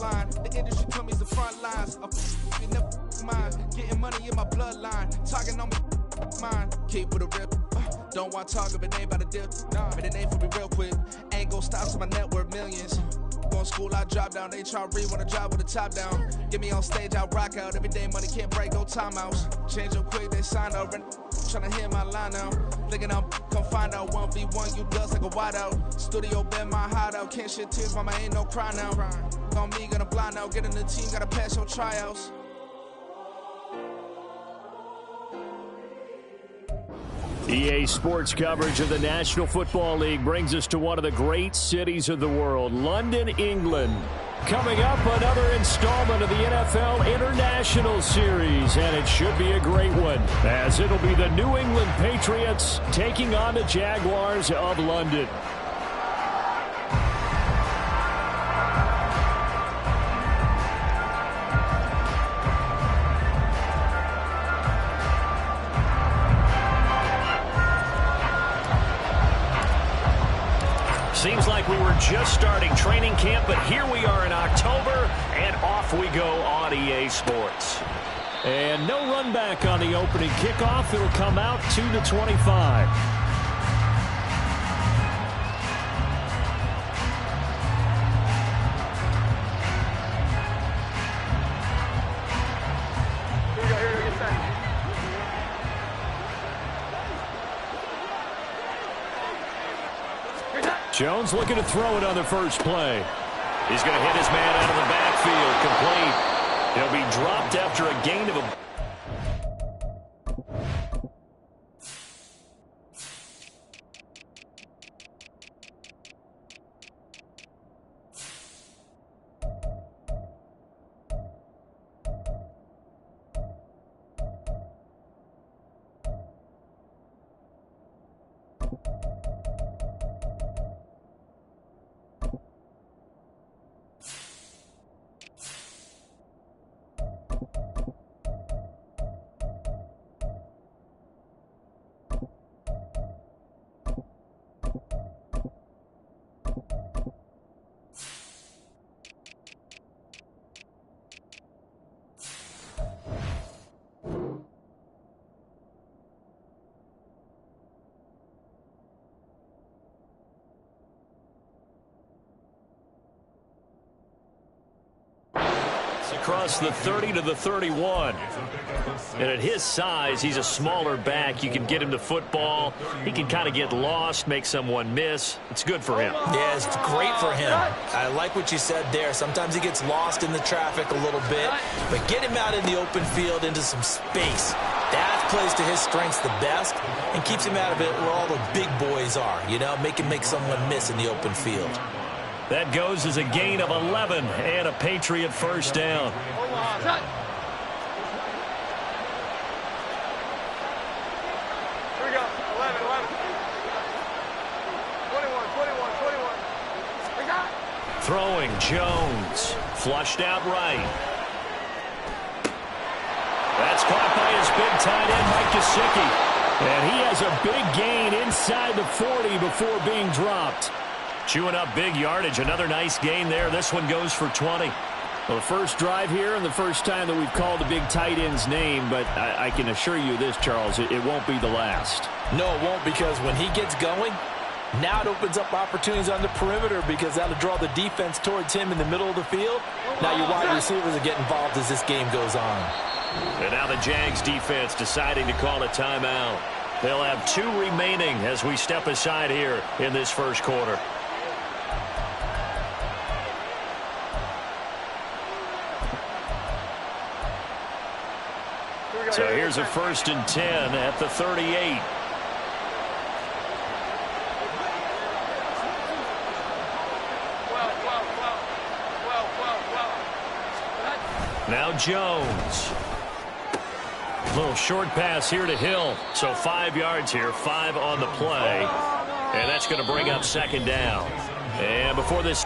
line. The industry told me the front lines. You never mind. Getting money in my bloodline. Talking on me, mine. Keep it a real. Don't want to talk if it ain't about a dip. But it ain't for me real quick. Ain't gon' stop so my net worth millions. Going school, I drop down. They try to read when I drop with the top down. Get me on stage, I rock out. Every day money can't break, no timeouts. Change up quick, they sign up. Tryna hear my line now. Thinking I'm gon' find out 1v1, you dust like a wideout. Studio been my hideout. Can't shed tears, mama ain't no cry now. On me, gonna blind out. Get in the team, gotta pass your tryouts. EA Sports coverage of the National Football League brings us to one of the great cities of the world, London, England. Coming up, another installment of the NFL International Series, and it should be a great one, as it'll be the New England Patriots taking on the Jaguars of London. Seems like we were just starting training camp, but here we are in October, and off we go on EA Sports. And no run back on the opening kickoff. It'll come out 2-25. Jones looking to throw it on the first play. He's going to hit his man out of the backfield, complete. He'll be dropped after a gain of a... Across the 30 to the 31. And at his size, he's a smaller back. You can get him to football. He can kind of get lost, make someone miss. It's good for him. Yeah, it's great for him. I like what you said there. Sometimes he gets lost in the traffic a little bit, but get him out in the open field into some space. That plays to his strengths the best and keeps him out of it where all the big boys are. You know, make him make someone miss in the open field. That goes as a gain of 11 and a Patriot first down. Here we go. 11. 21. We got it. Throwing Jones. Flushed out right. That's caught by his big tight end, Mike Gesicki. And he has a big gain inside the 40 before being dropped. Chewing up big yardage. Another nice gain there. This one goes for 20. Well, the first drive here and the first time that we've called the big tight end's name, but I can assure you this, Charles, it won't be the last. No, it won't, because when he gets going, now it opens up opportunities on the perimeter because that'll draw the defense towards him in the middle of the field. Now your wide receivers will get involved as this game goes on. And now the Jags defense deciding to call a timeout. They'll have 2 remaining as we step aside here in this first quarter. So here's a 1st and 10 at the 38. Now Jones. Little short pass here to Hill. So 5 yards here, 5 on the play. And that's going to bring up 2nd down. And before this...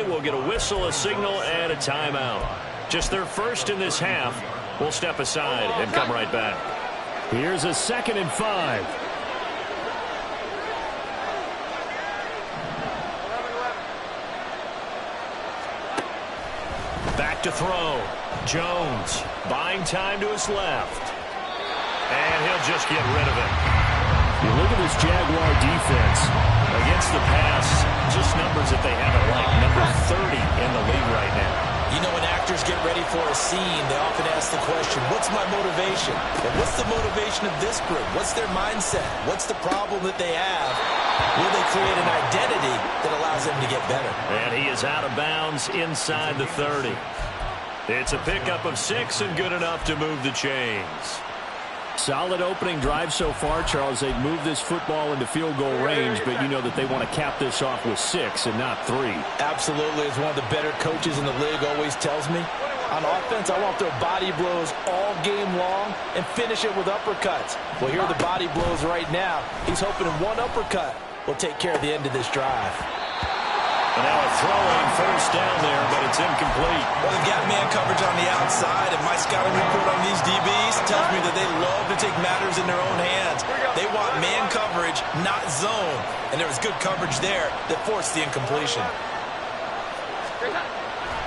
play. We'll get a whistle, a signal, and a timeout. Just their first in this half. We'll step aside and come right back. Here's a 2nd and 5. Back to throw. Jones buying time to his left. And he'll just get rid of it. You look at this Jaguar defense. Against the pass, just numbers that they have at like number 30 in the league right now. You know, when actors get ready for a scene, they often ask the question, what's my motivation? Well, what's the motivation of this group? What's their mindset? What's the problem that they have? Will they create an identity that allows them to get better? And he is out of bounds inside the 30. It's a pickup of 6 and good enough to move the chains. Solid opening drive so far, Charles. They've moved this football into field goal range, but you know that they want to cap this off with 6 and not 3. Absolutely. As one of the better coaches in the league always tells me, on offense, I want their body blows all game long and finish it with uppercuts. Well, here are the body blows right now. He's hoping one uppercut will take care of the end of this drive. And now a throwing first down there, but it's incomplete. Well, they've got man coverage on the outside, and my scouting report on these DBs tells me that they love to take matters in their own hands. They want man coverage, not zone. And there was good coverage there that forced the incompletion.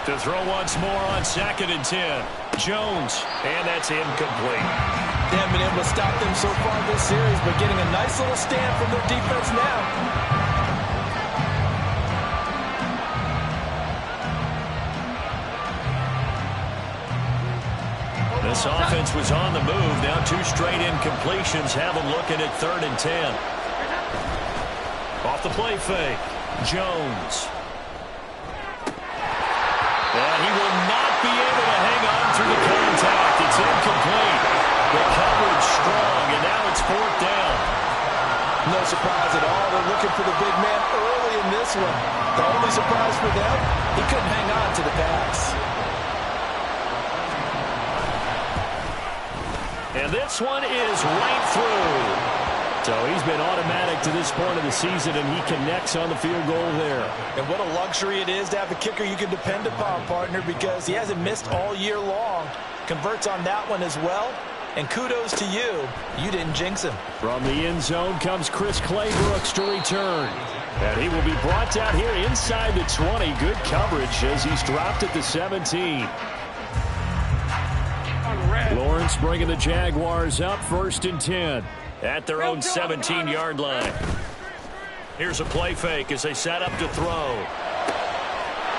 To throw once more on 2nd and 10. Jones, and that's incomplete. They haven't been able to stop them so far this series, but getting a nice little stand from their defense now. This offense was on the move. Now 2 straight incompletions have them looking at 3rd and 10. Off the play fake. Jones. And he will not be able to hang on through the contact. It's incomplete. The coverage strong, and now it's 4th down. No surprise at all. They're looking for the big man early in this one. The only surprise for them, he couldn't hang on to the pass. And this one is right through. So he's been automatic to this point of the season, and he connects on the field goal there. And what a luxury it is to have a kicker you can depend upon, partner, because he hasn't missed all year long. Converts on that one as well. And kudos to you. You didn't jinx him. From the end zone comes Chris Claybrooks to return. And he will be brought down here inside the 20. Good coverage as he's dropped at the 17. Lawrence bringing the Jaguars up 1st and 10 at their own 17-yard line. Here's a play fake as they set up to throw. Oh,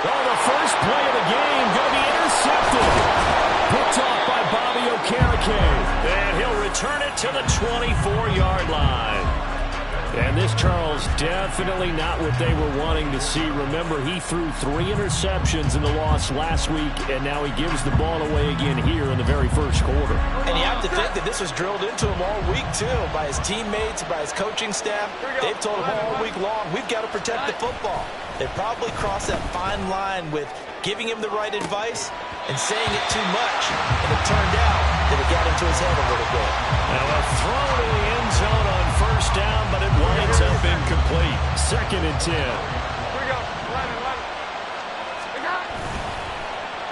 the first play of the game going to be intercepted. Picked off by Bobby Okereke. And he'll return it to the 24-yard line. And this, Charles, definitely not what they were wanting to see. Remember, he threw 3 interceptions in the loss last week, and now he gives the ball away again here in the very first quarter. And you have to think that this was drilled into him all week, too, by his teammates, by his coaching staff. They've told him all week long, we've got to protect the football. They probably crossed that fine line with giving him the right advice and saying it too much. And it turned out that it got into his head a little bit. Now a throw to the end zone on 1st down, but it winds up incomplete. 2nd and 10. Here we go. 11.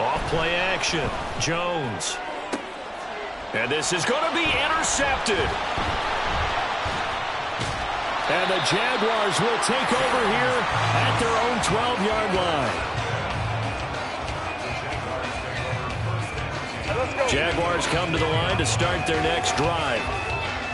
Off play action. Jones. And this is going to be intercepted. And the Jaguars will take over here at their own 12-yard line. Jaguars come to the line to start their next drive.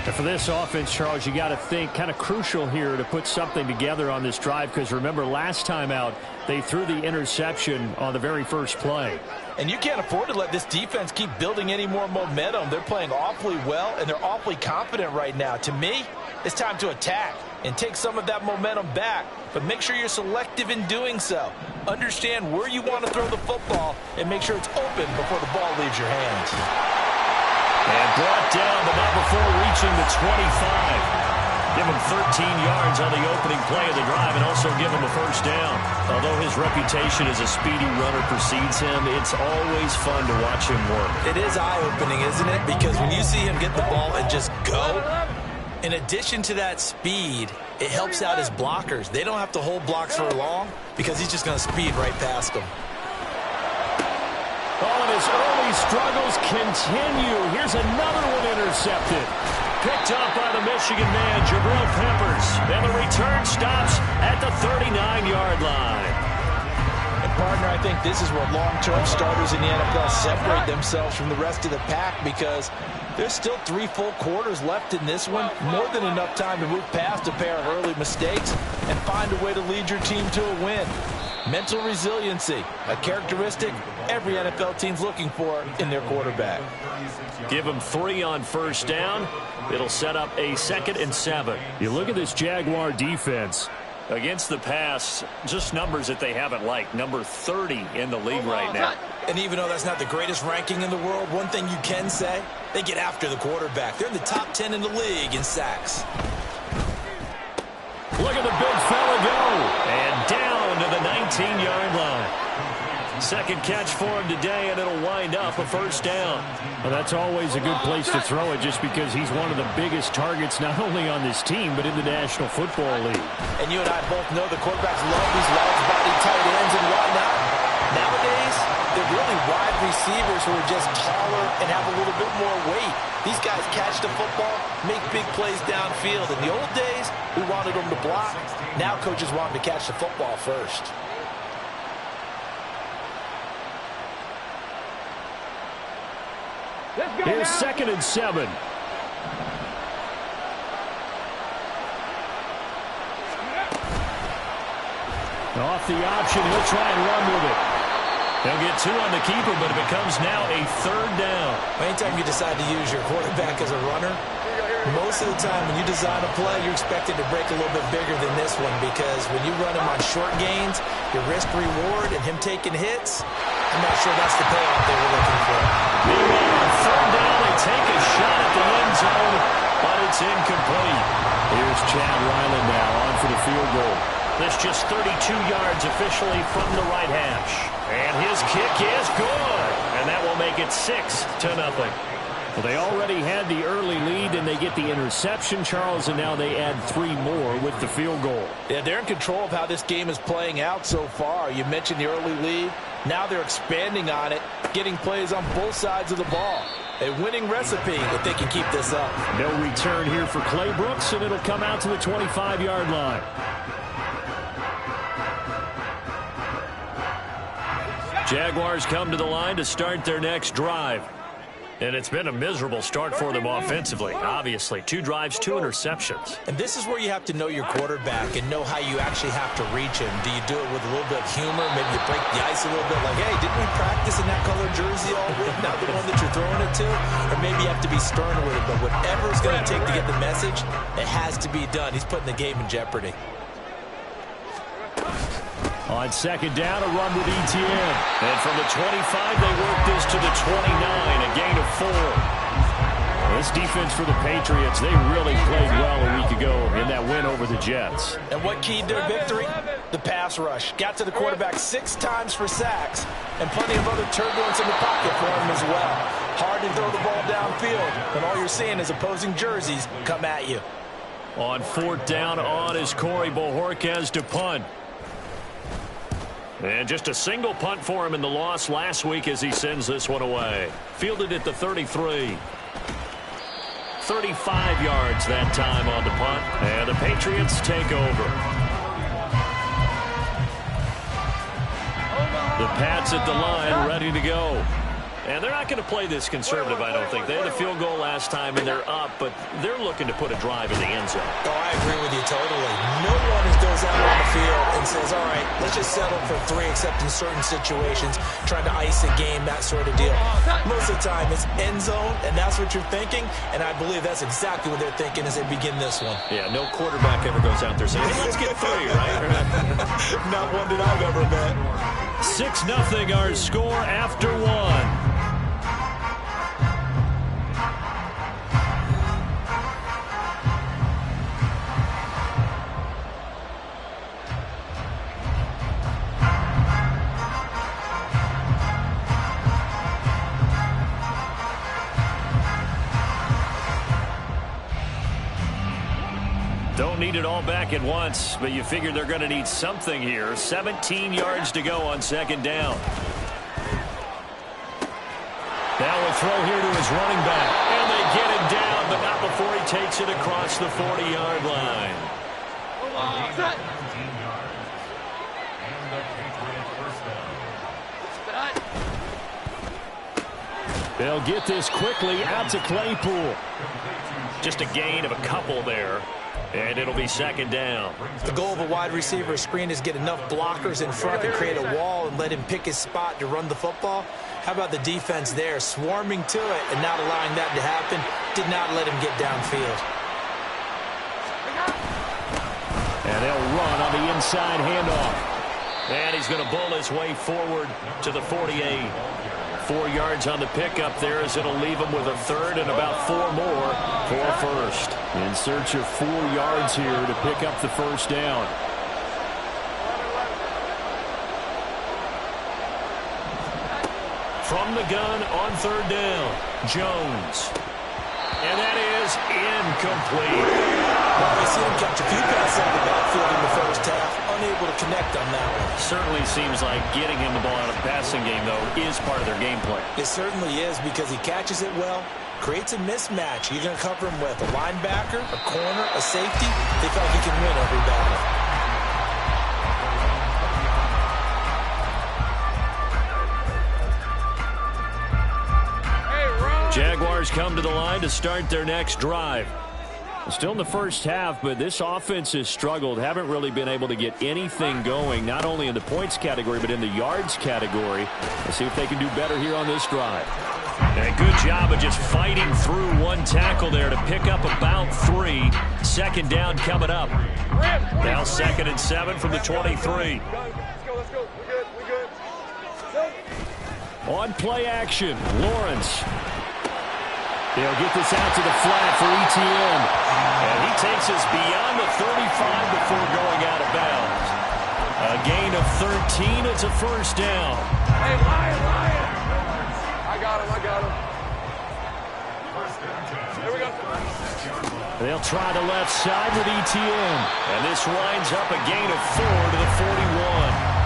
And for this offense, Charles, you got to think kind of crucial here to put something together on this drive, because remember last time out they threw the interception on the very first play. And you can't afford to let this defense keep building any more momentum. They're playing awfully well, and they're awfully confident right now. To me, it's time to attack and take some of that momentum back, but make sure you're selective in doing so. Understand where you want to throw the football and make sure it's open before the ball leaves your hands. And brought down, but not before reaching the 25. Give him 13 yards on the opening play of the drive and also give him a first down. Although his reputation as a speedy runner precedes him, it's always fun to watch him work. It is eye-opening, isn't it? Because when you see him get the ball and just go, In addition to that speed, it helps out his blockers. They don't have to hold blocks for long because he's just going to speed right past them. Oh, and his early struggles continue. Here's another one intercepted. Picked up by the Michigan man, Jabril Peppers. And the return stops at the 39-yard line. And, partner, I think this is where long-term starters in the NFL separate themselves from the rest of the pack because there's still 3 full quarters left in this one. More than enough time to move past a pair of early mistakes and find a way to lead your team to a win. Mental resiliency, a characteristic every NFL team's looking for in their quarterback. Give him 3 on first down. It'll set up a 2nd and 7. You look at this Jaguar defense. Against the pass, just numbers that they haven't liked. Number 30 in the league right now. And even though that's not the greatest ranking in the world, one thing you can say, they get after the quarterback. They're in the top 10 in the league in sacks. Look at the big fella go. And down to the 19-yard line. Second catch for him today, and it'll wind up a first down. Well, that's always a good place to throw it just because he's one of the biggest targets not only on this team but in the National Football League. And you and I both know the quarterbacks love these large-bodied tight ends, and why not? Nowadays, they're really wide receivers who are just taller and have a little bit more weight. These guys catch the football, make big plays downfield. In the old days, we wanted them to block. Now coaches want them to catch the football first. Here's 2nd and 7. Off the option, he'll try and run with it. They'll get 2 on the keeper, but it becomes now a 3rd down. Anytime you decide to use your quarterback as a runner, most of the time when you design a play, you're expected to break a little bit bigger than this one because when you run him on short gains, your risk-reward and him taking hits, I'm not sure that's the payoff they were looking for. Meanwhile, on 3rd down, they take a shot at the end zone, but it's incomplete. Here's Chad Ryland now on for the field goal. This just 32 yards officially from the right hash. And his kick is good. And that will make it 6-0. Well, they already had the early lead, and they get the interception, Charles, and now they add 3 more with the field goal. Yeah, they're in control of how this game is playing out so far. You mentioned the early lead. Now they're expanding on it, getting plays on both sides of the ball. A winning recipe if they can keep this up. No return here for Clay Brooks, and it'll come out to the 25-yard line. Jaguars come to the line to start their next drive. And it's been a miserable start for them offensively, obviously. 2 drives, 2 interceptions. And this is where you have to know your quarterback and know how you actually have to reach him. Do you do it with a little bit of humor? Maybe you break the ice a little bit like, hey, didn't we practice in that color jersey all week? Not the one that you're throwing it to? Or maybe you have to be stern with it. But whatever it's going to take to get the message, it has to be done. He's putting the game in jeopardy. On 2nd down, a run with Etienne. And from the 25, they work this to the 29, a gain of 4. This defense for the Patriots, they really played well a week ago in that win over the Jets. And what keyed their victory? The pass rush. Got to the quarterback 6 times for sacks, and plenty of other turbulence in the pocket for him as well. Hard to throw the ball downfield, and all you're seeing is opposing jerseys come at you. On 4th down, on is Corey Bojorquez to punt. And just a single punt for him in the loss last week as he sends this one away. Fielded at the 33. 35 yards that time on the punt. And the Patriots take over. The Pats at the line, ready to go. And they're not going to play this conservative, I don't think. They had a field goal last time, and they're up, but they're looking to put a drive in the end zone. Oh, I agree with you totally. No one goes out on the field and says, all right, let's just settle for 3, except in certain situations, trying to ice a game, that sort of deal. Most of the time, it's end zone, and that's what you're thinking, and I believe that's exactly what they're thinking as they begin this one. Yeah, no quarterback ever goes out there saying, hey, let's get 3, right? Not one that I've ever met. 6-0 our score after 1. don't need it all back at once, but you figure they're going to need something here. 17 yards to go on second down. Now a throw here to his running back. And they get him down, but not before he takes it across the 40-yard line. They'll get this quickly out to Claypool. Just a gain of a couple there. And it'll be second down. The goal of a wide receiver screen is get enough blockers in front to create a wall and let him pick his spot to run the football. How about the defense there, swarming to it and not allowing that to happen? Did not let him get downfield. And they'll run on the inside handoff. And he's going to bull his way forward to the 48. 4 yards on the pickup there as it'll leave him with a third and about 4 more for a first. In search of 4 yards here to pick up the first down. From the gun on third down, Jones. And that is incomplete. Well, they see him catch a few passes out of the backfield in the first half. Unable to connect on that one. Certainly seems like getting him the ball out of the passing game, though, is part of their game plan. It certainly is because he catches it well, creates a mismatch. You're going to cover him with a linebacker, a corner, a safety. They feel like he can win every battle. Jaguars come to the line to start their next drive. Still in the first half, but this offense has struggled. Haven't really been able to get anything going, not only in the points category, but in the yards category. Let's see if they can do better here on this drive. And a good job of just fighting through one tackle there to pick up about 3. Second down coming up. Now 2nd and 7 from the 23. Let's go. We good. On play action, Lawrence. They'll get this out to the flat for ETN. And he takes us beyond the 35 before going out of bounds. A gain of 13. It's a first down. Hey, Ryan. I got him. There we go. They'll try the left side with ETN. And this winds up a gain of 4 to the 41.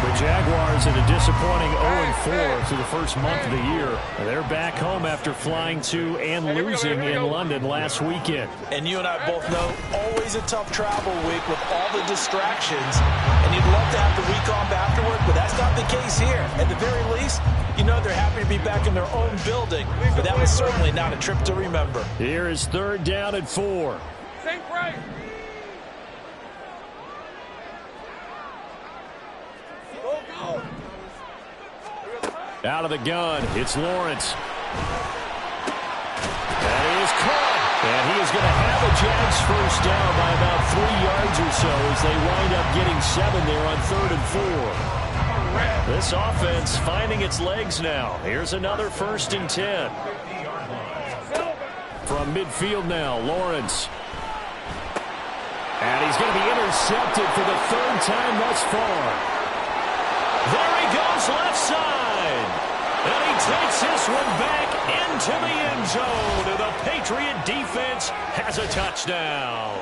The Jaguars in a disappointing 0-4 through the first month of the year. They're back home after flying to and losing in London last weekend. And you and I both know, always a tough travel week with all the distractions. And you'd love to have the week off afterward, but that's not the case here. At the very least, you know they're happy to be back in their own building. But that was certainly not a trip to remember. Here is 3rd down and 4. Sink right. Out of the gun, it's Lawrence. That is caught. And he is going to have a Jags first down by about 3 yards or so as they wind up getting 7 there on 3rd and 4. This offense finding its legs now. Here's another 1st and 10. From midfield now, Lawrence. And he's going to be intercepted for the 3rd time thus far. There he goes left side. And he takes this one back into the end zone. And the Patriot defense has a touchdown.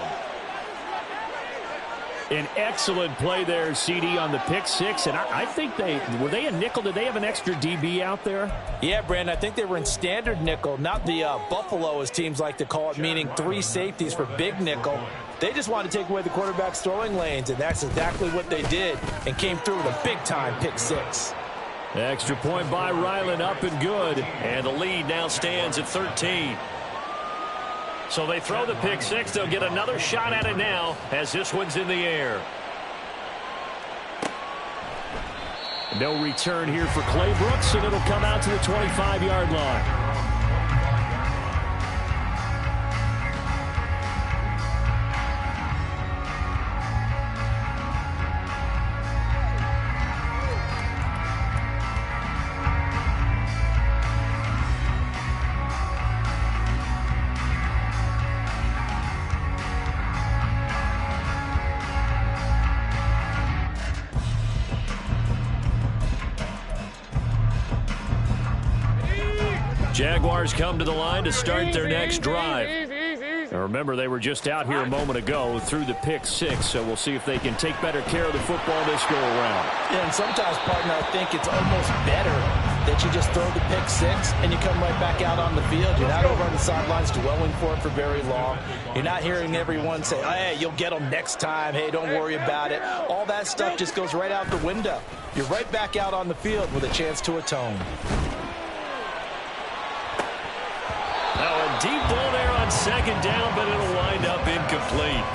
An excellent play there, CD, on the pick 6. And I think were they a nickel? Did they have an extra DB out there? Yeah, Brandon, I think they were in standard nickel, not the Buffalo, as teams like to call it, meaning 3 safeties for big nickel. They just wanted to take away the quarterback's throwing lanes, and that's exactly what they did and came through with a big-time pick 6. Extra point by Ryland, up and good. And the lead now stands at 13. So they throw the pick 6. They'll get another shot at it now as this one's in the air. No return here for Clay Brooks, and it'll come out to the 25-yard line. Jaguars come to the line to start their next drive. And remember, they were just out here a moment ago through the pick six, so we'll see if they can take better care of the football this go-around. Yeah, and sometimes, partner, I think it's almost better that you just throw the pick six and you come right back out on the field. You're not over on the sidelines dwelling for it for very long. You're not hearing everyone say, hey, you'll get them next time. Hey, don't worry about it. All that stuff just goes right out the window. You're right back out on the field with a chance to atone. Now a deep ball there on second down, but it'll wind up incomplete.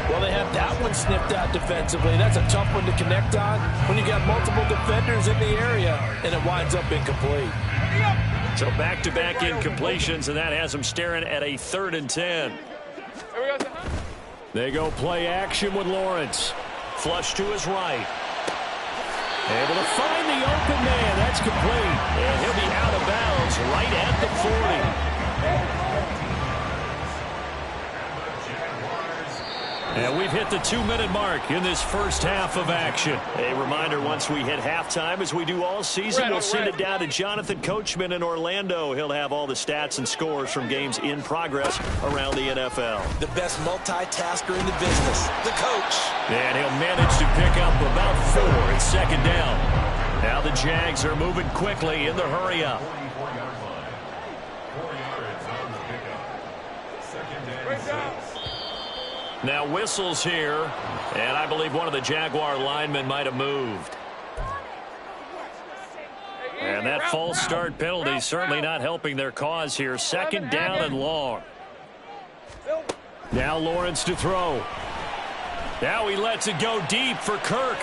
Well, they have that one snipped out defensively. That's a tough one to connect on when you got multiple defenders in the area, and it winds up incomplete. So back-to-back incompletions, and that has them staring at a 3rd and 10. They go play action with Lawrence. Flush to his right. Able to find the open man. That's complete. And he'll be out of bounds right at the 40. And we've hit the 2-minute mark in this first half of action. A reminder, once we hit halftime, as we do all season, we'll send it down to Jonathan Coachman in Orlando. He'll have all the stats and scores from games in progress around the NFL. The best multitasker in the business, the coach. And he'll manage to pick up about 4 at second down. Now the Jags are moving quickly in the hurry-up. Now whistles here, and I believe one of the Jaguar linemen might have moved. And that false start penalty certainly not helping their cause here. Second down and long. Now Lawrence to throw. Now he lets it go deep for Kirk.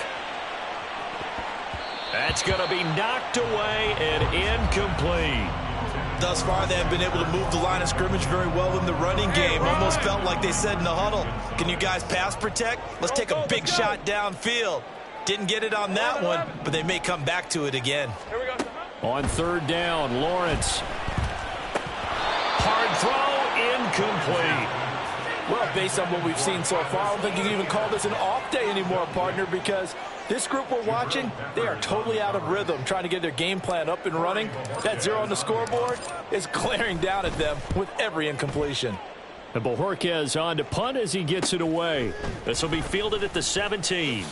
That's going to be knocked away and incomplete. Thus far, they have been able to move the line of scrimmage very well in the running game. Almost felt like they said in the huddle, can you guys pass protect? Let's take a big shot downfield. Didn't get it on that one, but they may come back to it again. On 3rd down, Lawrence. Hard throw, incomplete. Well, based on what we've seen so far, I don't think you can even call this an off day anymore, partner, because this group we're watching, they are totally out of rhythm, trying to get their game plan up and running. That 0 on the scoreboard is glaring down at them with every incompletion. And Bojorquez on to punt as he gets it away. This will be fielded at the 17.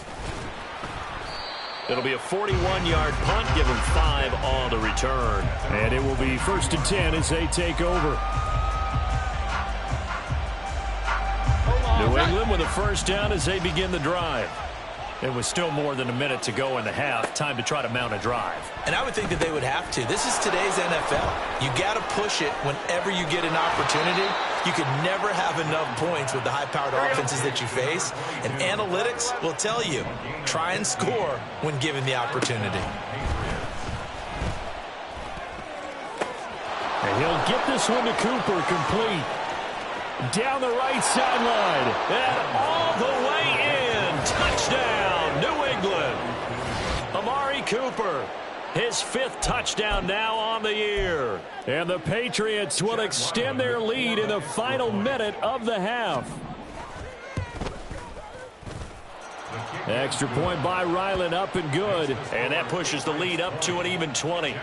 It'll be a 41-yard punt, give them 5 on the return. And it will be 1st and 10 as they take over. New England with a first down as they begin the drive. It was still more than a minute to go in the half. Time to try to mount a drive. And I would think that they would have to. This is today's NFL. You got to push it whenever you get an opportunity. You could never have enough points with the high-powered offenses that you face. And analytics will tell you, try and score when given the opportunity. And he'll get this one to Cooper, complete. Down the right sideline. And all the way in. Touchdown, New England. Amari Cooper, his 5th touchdown now on the year. And the Patriots will extend their lead in the final minute of the half. Extra point by Ryland, up and good. And that pushes the lead up to an even 20.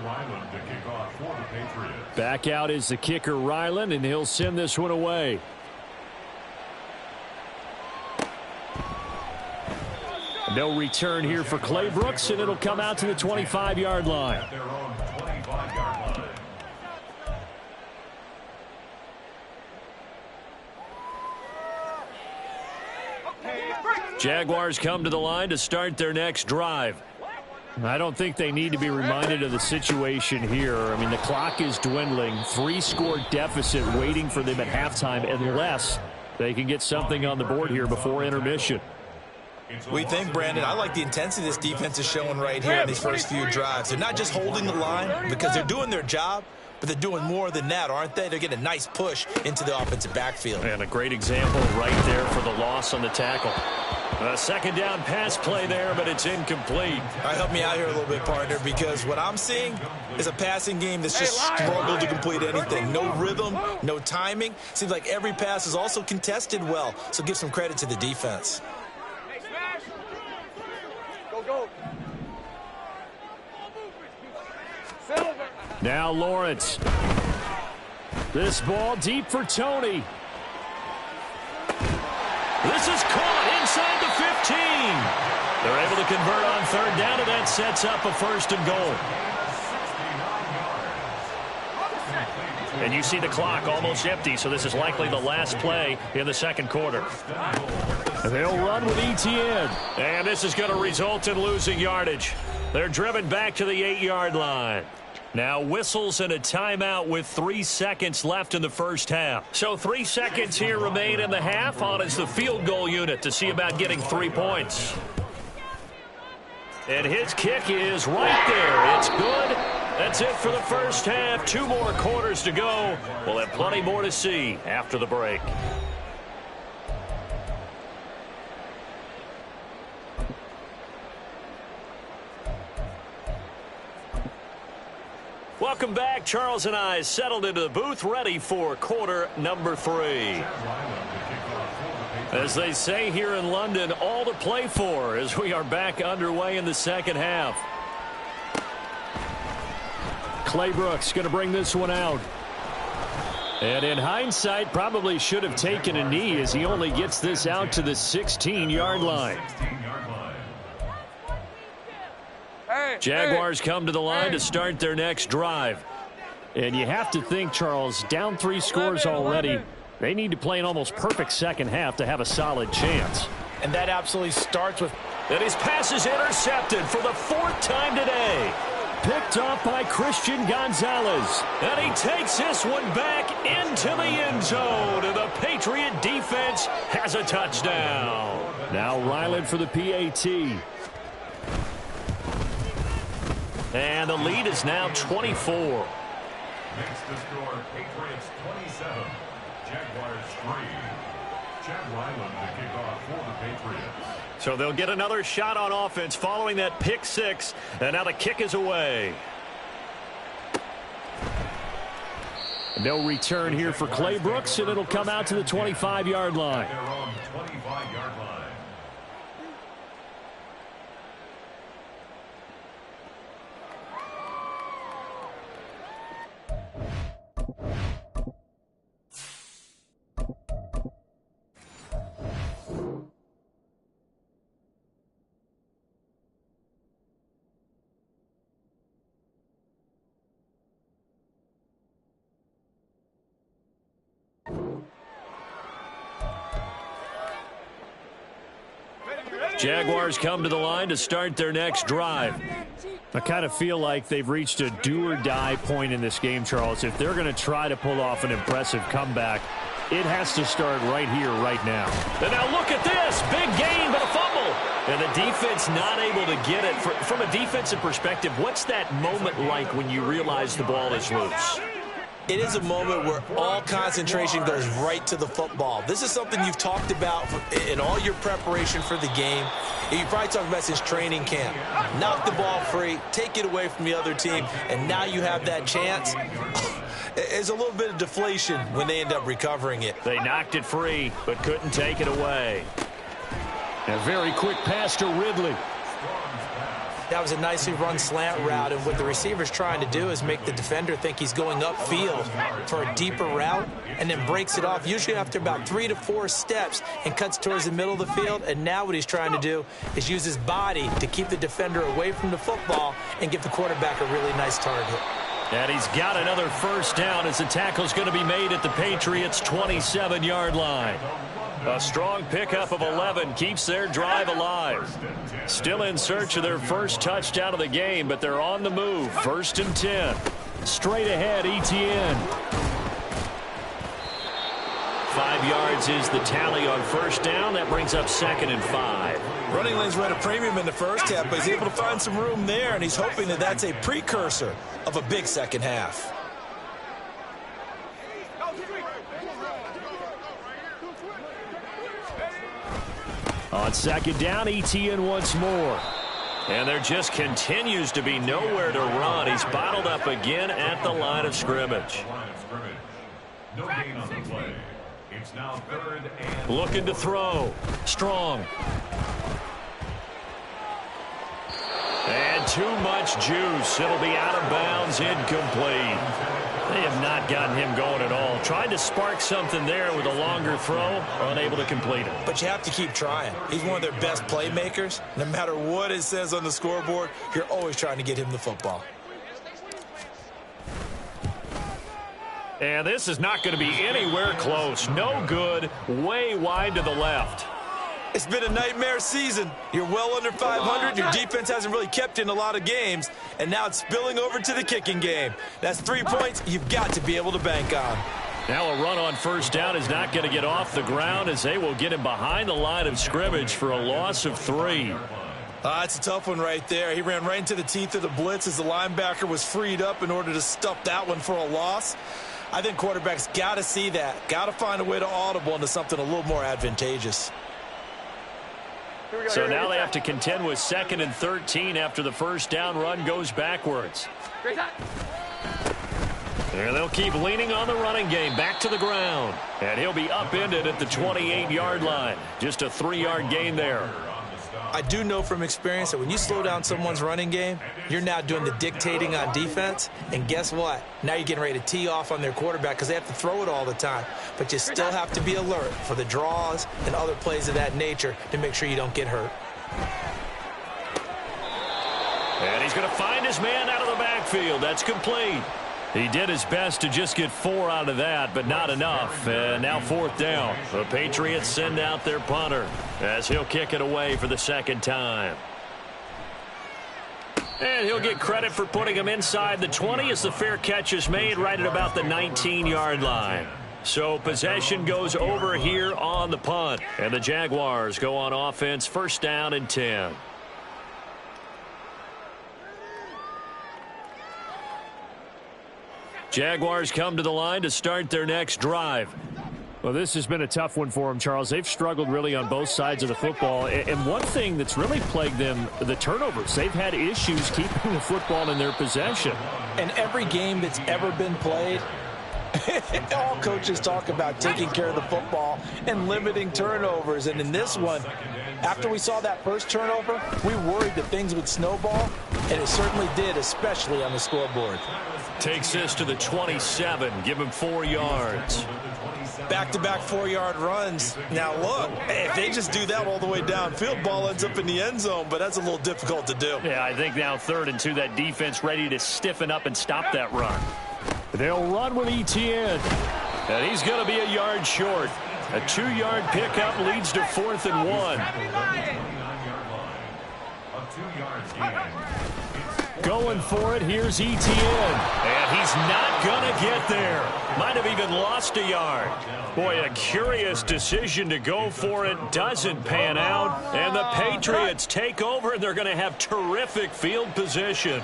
Ryland to kick off for the Patriots. Back out is the kicker, Ryland, and he'll send this one away. No return here for Clay Brooks, and it'll come out to the 25-yard line. At their own 25-yard line. Jaguars come to the line to start their next drive. I don't think they need to be reminded of the situation here. I mean, the clock is dwindling. 3-score deficit waiting for them at halftime unless they can get something on the board here before intermission. We think, Brandon, I like the intensity this defense is showing right here in these first few drives. They're not just holding the line because they're doing their job, but they're doing more than that, aren't they? They're getting a nice push into the offensive backfield. And a great example right there for the loss on the tackle. A second down pass play there, but it's incomplete. All right, help me out here a little bit, partner, because what I'm seeing is a passing game that's just struggled to complete anything. No rhythm, no timing. Seems like every pass is also contested well, so give some credit to the defense. Go. Now Lawrence. This ball deep for Tony. This is caught inside the 15. They're able to convert on third down, and that sets up a first and goal. And you see the clock almost empty, so this is likely the last play in the second quarter. They'll run with Etienne. And this is going to result in losing yardage. They're driven back to the 8-yard line. Now whistles and a timeout with 3 seconds left in the first half. So 3 seconds here remain in the half on as the field goal unit to see about getting 3 points. And his kick is right there. It's good. That's it for the first half. 2 more quarters to go. We'll have plenty more to see after the break. Welcome back. Charles and I settled into the booth, ready for quarter number 3. As they say here in London, all to play for as we are back underway in the second half. Clay Brooks going to bring this one out. And in hindsight, probably should have taken a knee as he only gets this out to the 16-yard line. Jaguars come to the line to start their next drive. And you have to think, Charles, down 3 scores already. They need to play an almost perfect second half to have a solid chance. And that absolutely starts with... And his pass is intercepted for the 4th time today. Picked off by Christian Gonzalez. And he takes this one back into the end zone. And the Patriot defense has a touchdown. Now Ryland for the PAT. And the lead is now 24. Next to score, Patriots 27, Jaguars 3. Chad Ryland to kick off for the Patriots. So they'll get another shot on offense following that pick 6. And now the kick is away. No return here for Clay Brooks, and it'll come out to the 25-yard line. They're on 25-yard line. Jaguars come to the line to start their next drive. I kind of feel like they've reached a do-or-die point in this game, Charles. If they're going to try to pull off an impressive comeback, it has to start right here, right now. And now look at this. Big gain, but a fumble. And the defense not able to get it. From a defensive perspective, what's that moment like when you realize the ball is loose? It is a moment where all concentration goes right to the football. This is something you've talked about in all your preparation for the game. You probably talked about since training camp. Knock the ball free, take it away from the other team, and now you have that chance. It's a little bit of deflation when they end up recovering it. They knocked it free, but couldn't take it away. A very quick pass to Ridley. That was a nicely run slant route, and what the receiver's trying to do is make the defender think he's going upfield for a deeper route and then breaks it off, usually after about 3 to 4 steps, and cuts towards the middle of the field. And now what he's trying to do is use his body to keep the defender away from the football and give the quarterback a really nice target. And he's got another first down as the tackle's going to be made at the Patriots' 27-yard line. A strong pickup of 11 keeps their drive alive. Still in search of their first touchdown of the game, but they're on the move. 1st and 10. Straight ahead, Etienne. 5 yards is the tally on first down. That brings up 2nd and 5. Running lanes were at a premium in the first half, but he's able to find some room there, and he's hoping that that's a precursor of a big second half. On second down, ETN once more. And there just continues to be nowhere to run. He's bottled up again at the line of scrimmage. No gain on the play. It's now 3rd and... Looking to throw. Strong. And too much juice. It'll be out of bounds, incomplete. They have not gotten him going at all. Tried to spark something there with a longer throw, unable to complete it. But you have to keep trying. He's one of their best playmakers. No matter what it says on the scoreboard, you're always trying to get him the football. And this is not going to be anywhere close. No good. Way wide to the left. It's been a nightmare season. You're well under 500. Your defense hasn't really kept you in a lot of games. And now it's spilling over to the kicking game. That's 3 points you've got to be able to bank on. Now a run on first down is not going to get off the ground as they will get him behind the line of scrimmage for a loss of 3. It's a tough one right there. He ran right into the teeth of the blitz as the linebacker was freed up in order to stuff that one for a loss. I think quarterbacks got to see that. Got to find a way to audible into something a little more advantageous. So now they have to contend with 2nd and 13 after the first down run goes backwards. And they'll keep leaning on the running game back to the ground. And he'll be upended at the 28-yard line. Just a 3-yard gain there. I do know from experience that when you slow down someone's running game, you're now doing the dictating on defense. And guess what? Now you're getting ready to tee off on their quarterback because they have to throw it all the time. But you still have to be alert for the draws and other plays of that nature to make sure you don't get hurt. And he's going to find his man out of the backfield. That's complete. He did his best to just get 4 out of that, but not enough. And now 4th down. The Patriots send out their punter as he'll kick it away for the 2nd time. And he'll get credit for putting him inside the 20 as the fair catch is made right at about the 19-yard line. So possession goes over here on the punt. And the Jaguars go on offense, 1st down and 10. Jaguars come to the line to start their next drive. Well, this has been a tough one for them, Charles. They've struggled really on both sides of the football. And one thing that's really plagued them, the turnovers. They've had issues keeping the football in their possession. And every game that's ever been played, all coaches talk about taking care of the football and limiting turnovers. And in this one, after we saw that first turnover, we worried that things would snowball, and it certainly did, especially on the scoreboard. Takes this to the 27, give him 4 yards. Back-to-back 4-yard runs. Now, look, if they just do that all the way downfield, ball ends up in the end zone, but that's a little difficult to do. Yeah, I think now 3rd and 2, that defense ready to stiffen up and stop that run. They'll run with ETN, and he's going to be a yard short. A 2-yard pickup leads to 4th and 1. Going for it, here's ETN. And he's not going to get there. Might have even lost a yard. Boy, a curious decision to go for it. Doesn't pan out. And the Patriots take over, and they're going to have terrific field position.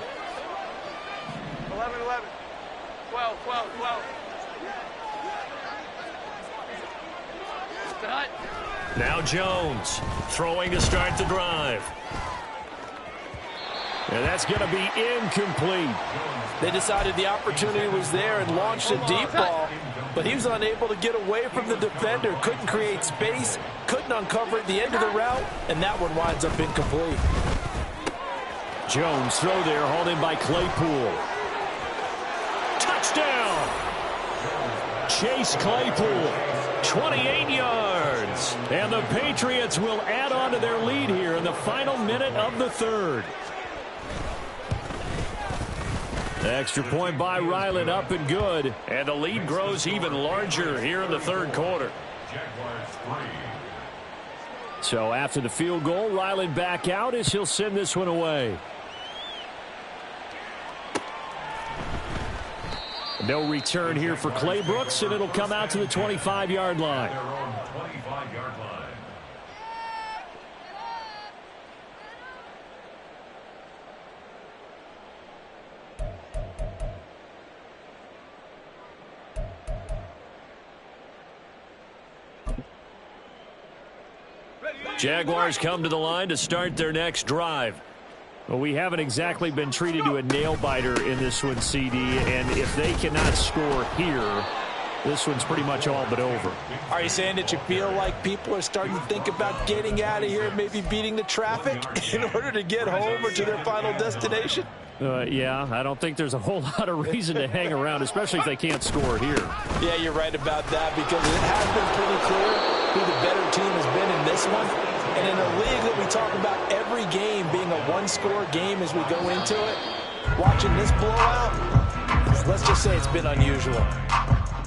11, 12, 12, 12. Now Jones throwing to start the drive. And that's going to be incomplete. They decided the opportunity was there and launched a deep ball, but he was unable to get away from the defender, couldn't create space, couldn't uncover at the end of the route, and that one winds up incomplete. Jones throw there, hauled in by Claypool. Touchdown! Chase Claypool, 28 yards. And the Patriots will add on to their lead here in the final minute of the 3rd. Extra point by Ryland, up and good. And the lead grows even larger here in the 3rd quarter. So after the field goal, Ryland back out as he'll send this one away. No return here for Clay Brooks, and it'll come out to the 25-yard line. Ready. Jaguars come to the line to start their next drive. Well, we haven't exactly been treated to a nail-biter in this one, CD, and if they cannot score here, this one's pretty much all but over. Are you saying that you feel like people are starting to think about getting out of here, maybe beating the traffic in order to get home or to their final destination? Yeah, I don't think there's a whole lot of reason to hang around, especially if they can't score here. Yeah, you're right about that, because it has been pretty clear who the better team has been in this one. And in a league that we talk about every game being a one-score game as we go into it, watching this blowout, let's just say it's been unusual.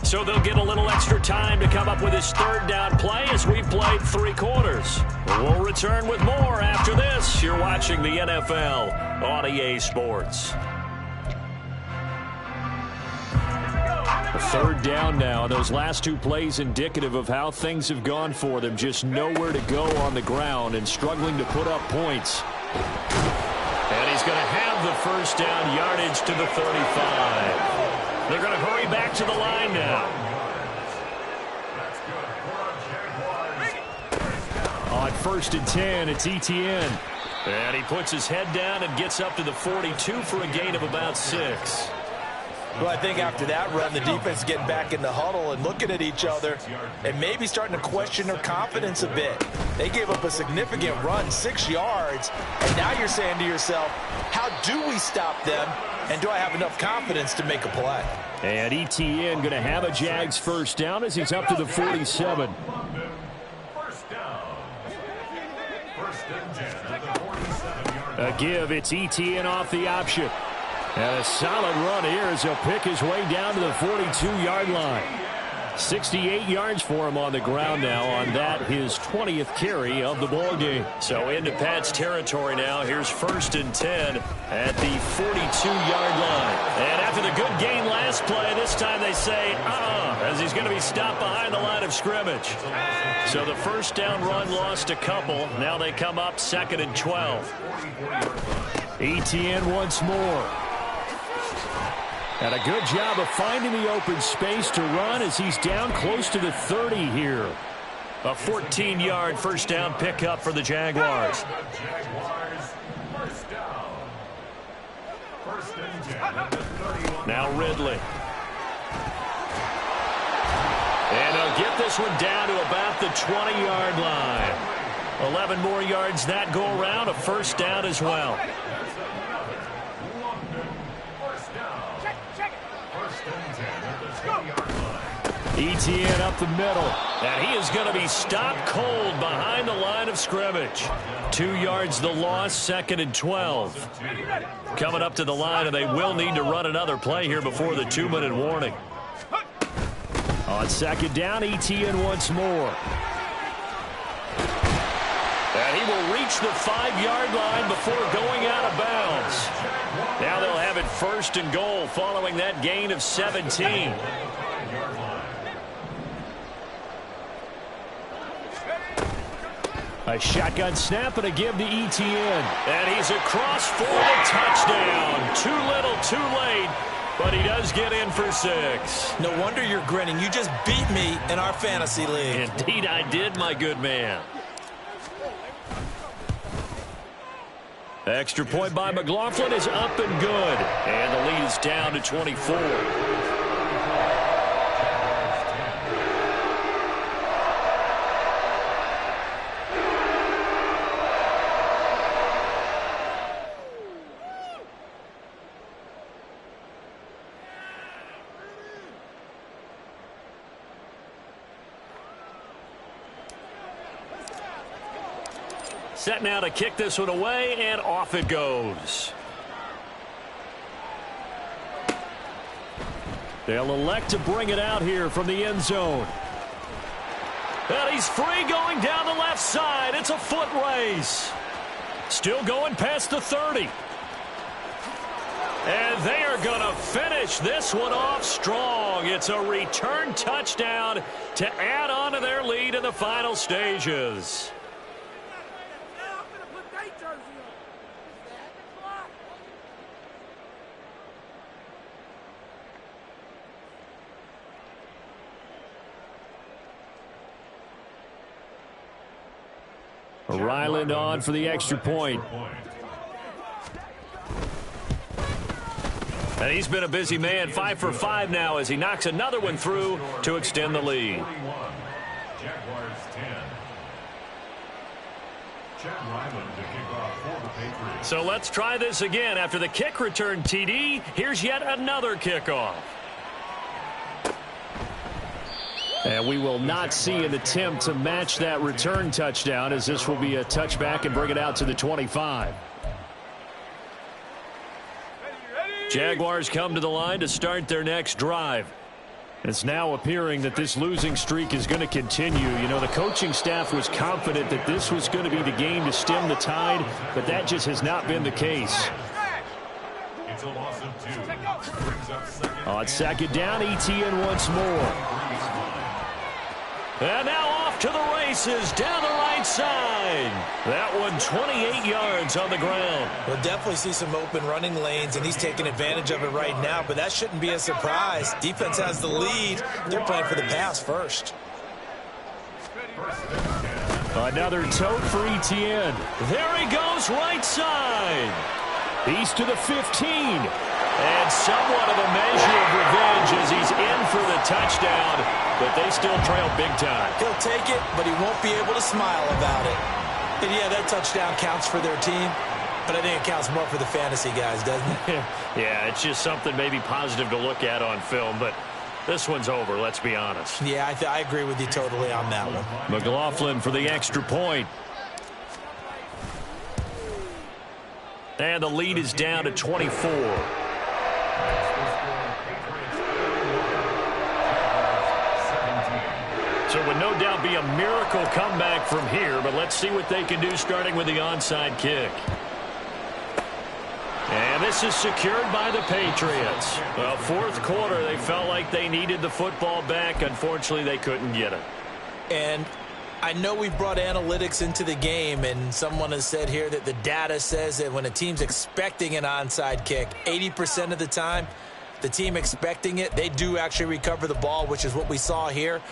So they'll get a little extra time to come up with his third down play as we've played 3 quarters. We'll return with more after this. You're watching the NFL on EA Sports. Third down now. Those last 2 plays indicative of how things have gone for them. Just nowhere to go on the ground and struggling to put up points. And he's going to have the first down yardage to the 35. They're going to hurry back to the line now. On 1st and 10, it's Etienne. And he puts his head down and gets up to the 42 for a gain of about 6. Well, I think after that run, the defense is getting back in the huddle and looking at each other and maybe starting to question their confidence a bit. They gave up a significant run, 6 yards, and now you're saying to yourself, how do we stop them, and do I have enough confidence to make a play? And Etienne going to have a Jags first down as he's up to the 47. A give, it's Etienne off the option. And a solid run here as he'll pick his way down to the 42-yard line. 68 yards for him on the ground now on that, his 20th carry of the ball game. So into Pat's territory now. Here's 1st and 10 at the 42-yard line. And after the good gain last play, this time they say, as he's going to be stopped behind the line of scrimmage. So the first down run lost a couple. Now they come up 2nd and 12. Etienne once more. And a good job of finding the open space to run as he's down close to the 30 here. A 14-yard first down pickup for the Jaguars. Now Ridley. And he'll get this one down to about the 20-yard line. 11 more yards that go around, a first down as well. Etienne up the middle, and he is going to be stopped cold behind the line of scrimmage. 2 yards the loss, 2nd and 12. Coming up to the line, and they will need to run another play here before the 2-minute warning. On 2nd down, Etienne once more. And he will reach the 5-yard line before going out of bounds. Now they'll have it 1st and goal following that gain of 17. A shotgun snap and a give to Etienne. And he's across for the touchdown. Too little, too late, but he does get in for 6. No wonder you're grinning. You just beat me in our fantasy league. Indeed I did, my good man. Extra point by McLaughlin is up and good. And the lead is down to 24. Set now to kick this one away, and off it goes. They'll elect to bring it out here from the end zone. And he's free going down the left side. It's a foot race. Still going past the 30. And they are going to finish this one off strong. It's a return touchdown to add on to their lead in the final stages. Ryland on for the extra point. And he's been a busy man, 5 for 5 now as he knocks another one through to extend the lead. Jaguars 10. Chad Ryland to kick off for the Patriots. So let's try this again. After the kick return TD, here's yet another kickoff. And we will not see an attempt to match that return touchdown, as this will be a touchback and bring it out to the 25. Jaguars come to the line to start their next drive. It's now appearing that this losing streak is going to continue. You know, the coaching staff was confident that this was going to be the game to stem the tide, but that just has not been the case. It's a loss of 2. Brings up second. On second down, ETN once more. And now off to the races down the right side. That one 28 yards on the ground. We'll definitely see some open running lanes, and he's taking advantage of it right now, but that shouldn't be a surprise. Defense has the lead. They're playing for the pass first. Another tote for ETN. There he goes right side. He's to the 15. And somewhat of a measure of revenge as he's in for the touchdown, but they still trail big time. He'll take it, but he won't be able to smile about it. And yeah, that touchdown counts for their team, but I think it counts more for the fantasy guys, doesn't it? Yeah, it's just something maybe positive to look at on film, but this one's over, let's be honest. Yeah, I agree with you totally on that one. McLaughlin for the extra point. And the lead is down to 24. So it would no doubt be a miracle comeback from here, but let's see what they can do starting with the onside kick. And this is secured by the Patriots. Well, fourth quarter, they felt like they needed the football back. Unfortunately, they couldn't get it. And I know we've brought analytics into the game, and someone has said here that the data says that when a team's expecting an onside kick, 80% of the time, the team expecting it, they do actually recover the ball, which is what we saw here.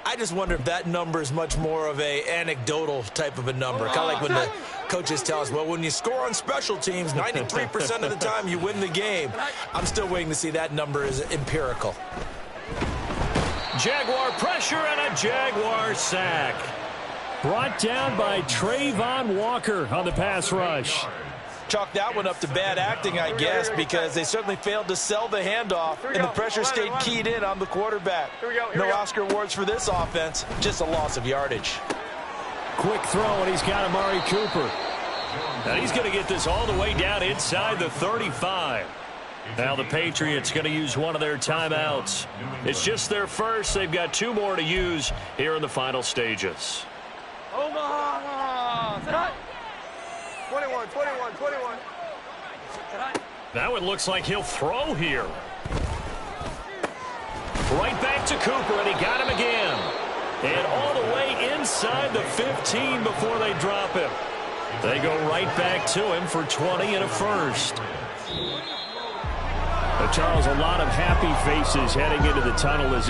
I just wonder if that number is much more of a anecdotal type of a number. Kind of like when the coaches tell us, well, when you score on special teams, 93% of the time you win the game. I'm still waiting to see that number is empirical. Jaguar pressure and a Jaguar sack. Brought down by Trayvon Walker on the pass rush. Chalk that one up to bad acting, I guess, because they certainly failed to sell the handoff, and the pressure stayed keyed in on the quarterback. No Oscar awards for this offense, just a loss of yardage. Quick throw, and he's got Amari Cooper. And he's going to get this all the way down inside the 35. Now the Patriots going to use one of their timeouts. It's just their first. They've got 2 more to use here in the final stages. Omaha! 21. Now it looks like he'll throw here. Right back to Cooper, and he got him again. And all the way inside the 15 before they drop him. They go right back to him for 20 and a first. Charles, a lot of happy faces heading into the tunnel as